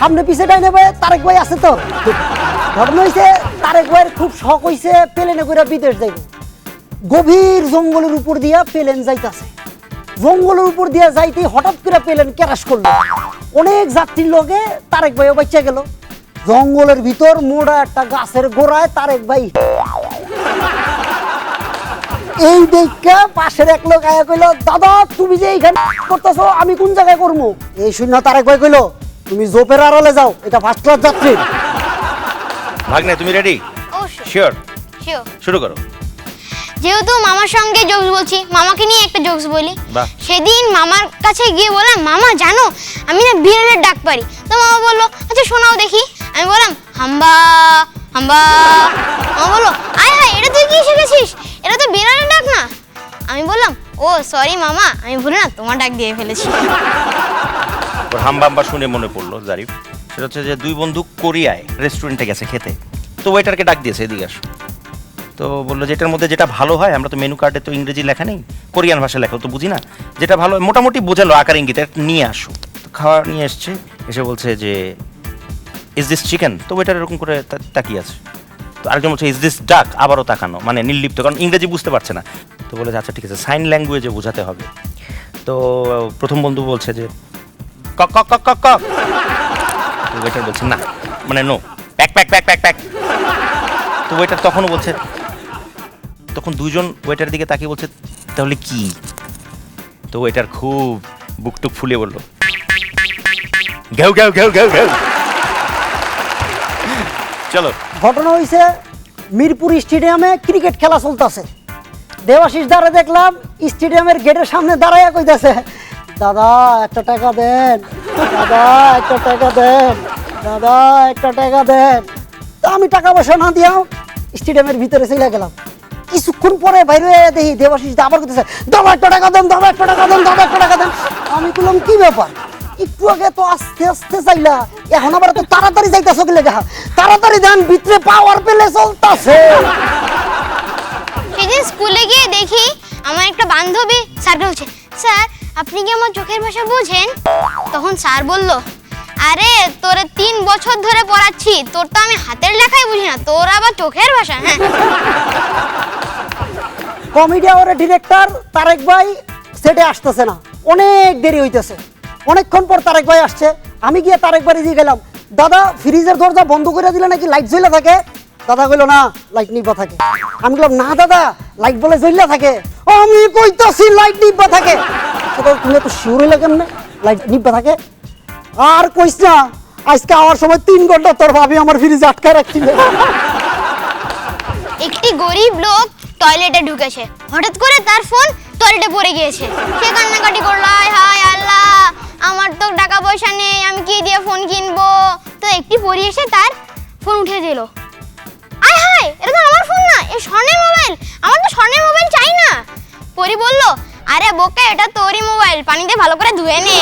সামনে পিছে ডাইনে ভাই তারেক ভাই আছে তো। ঘটনা হইছে তারেক ভাইয়ের খুব শখ হইছে প্লেনে করে বিদেশ যাইব। গভীর জঙ্গলের উপর দিয়া প্লেন যাইতাছে। জঙ্গলের উপর দিয়া যাইতে হঠাৎ করে প্লেন ক্র্যাশ করলো। অনেক যাত্রীর লগে তারেক ভাইও বাঁচা গেল। জঙ্গলের ভিতর মোড়া একটা গাছের গোড়ায় তারেক ভাই। এই দেখা পাশের এক লোক আয়া কইল, দাদা তুমি যে এইখানে করতেছো আমি কোন জায়গায় করবো? এই শূন্য তারেক ভাই কইল, তুমি জোপের আড়ালে যাও, এটা ফার্স্ট ক্লাস যাত্রী। ভাগ্নে তুমি রেডি? শিওর? শিওর। শুরু করো। যেহেতু মামার সঙ্গে জোকস বলছি, মামাকে নিয়ে একটা জোকস বলি। বাহ। সেদিন মামার কাছে গিয়ে বললাম, মামা জানো আমি না বিড়ালের ডাক পারি। তো মামা বললো, আচ্ছা শোনাও দেখি। আমি বললাম হাম্বা হাম্বা। মামা বললো, আয় হায় এটা তুই কি শিখেছিস? এটা তো বিড়ালের ডাক না। আমি বললাম, ও সরি মামা, আমি ভুলে না তোমার ডাক দিয়ে ফেলেছি। ওর হাম্বাম্বা শুনে মনে পড়লো জারিফ, সেটা হচ্ছে যে দুই বন্ধু কোরিয়ায় রেস্টুরেন্টে গেছে খেতে। তো ওয়েটারকে ডাক দিয়েছে এদিকে আসো। তো বললো যে এটার মধ্যে যেটা ভালো হয়, আমরা তো মেনু কার্ডে তো ইংরেজি লেখা নেই, কোরিয়ান ভাষা লেখা তো বুঝি না, যেটা ভালো হয় মোটামুটি বোঝালো আকার ইঙ্গিতে নিয়ে আসো। তো খাওয়া নিয়ে এসছে, এসে বলছে যে ইজ দিস চিকেন? তো ওয়েটার এরকম করে তাকিয়ে আছে। তো আরেকজন বলছে ইজ দিস ডাক? আবারও তাকানো, মানে নির্লিপ্ত, কারণ ইংরেজি বুঝতে পারছে না। তো বলেছে আচ্ছা ঠিক আছে, সাইন ল্যাঙ্গুয়েজে বোঝাতে হবে। তো প্রথম বন্ধু বলছে যে কক কক কক কক কক। তো ওয়েটার বলছে না, মানে no, pack pack pack pack pack. তো ওয়েটার তখনও বলছে, তখন দুইজন ওয়েটার দিকে তাকিয়ে বলছে তাহলে কি? তো ওয়েটার খুব বুকটুক ফুলিয়ে বলল ঘেউ ঘেউ ঘেউ ঘেউ ঘেউ। চলো। ঘটনা হইছে মিরপুর স্টেডিয়ামে ক্রিকেট খেলা চলতেছে। দেবাশিস দ্বারা দেখলাম স্টেডিয়ামের গেটের সামনে দাঁড়াইয়া কইতাছে, দাদা একটা টাকা দেন, দাদা একটা টাকা দেন, দাদা একটা টাকা দেন। তো আমি টাকা পয়সা না দিয়াও স্টেডিয়ামের ভিতরে চলে গেলাম। কিছুক্ষণ পরে বাইরে দেখি দেবাশিস আবার কইতেছে, দাদা একটা টাকা দেন, দাদা একটা টাকা দেন, দাদা একটা টাকা দেন। আমি বললাম কি ব্যাপার, একটু আগে তো আস্তে আস্তে চাইলা, এখন আবার তো তাড়াতাড়ি যাইতাছ কি লেখা? তাড়াতাড়ি দেন, ভিতরে পাওয়ার পেলে চলতেছে। সেদিন স্কুলে গিয়ে দেখি আমার একটা বান্ধবী স্যারকে বলছে, স্যার আপনি কি আমার চোখের ভাষা বোঝেন? তখন স্যার বলল, আরে তোরে 3 বছর ধরে পড়াচ্ছি, তোর তো আমি হাতের লেখাই বুঝি না, তোর আবার চোখের ভাষা? হ্যাঁ। কমেডি আওয়ারের ডিরেক্টর তারেক ভাই সেটে আসতেছে না, অনেক দেরি হইতেছে। অনেকক্ষণ পর তারেক ভাই আসছে। আমি গিয়ে তারেক ভাই দিয়ে গেলাম, দাদা ফ্রিজের দরজা বন্ধ করে দিলে নাকি লাইট জ্বলে থাকে? দাদা কইল না, লাইট নিবা থাকে। আমি বললাম না দাদা, লাইট বলে জ্বলে থাকে। আমি কইতাছি লাইট নিবা থাকে। তুমি তো শিওর হইলে কেমনে লাইট নিবা থাকে? আর কইস না, আজকে আমার সময় 3 ঘন্টা তোর ভাবি আমার ফ্রিজে আটকায় রাখছিল। একটি গরিব লোক টয়লেটে ঢুকেছে, হঠাৎ করে তার ফোন টয়লেটে পড়ে গিয়েছে। সে কান্নাকাটি করলো, হায় হায় আল্লাহ, আমার তো টাকা পয়সা নেই, আমি কি দিয়ে ফোন কিনবো? তো একটি পরি এসে তার ফোন উঠে দিল। আয় হায়, এটা তো আমার ফোন না, এ স্বর্ণের মোবাইল, আমার তো স্বর্ণের মোবাইল চাই না। পরি বলল, আরে বোকা, এটা তোরই মোবাইল, পানিতে ভালো করে ধুয়ে নে।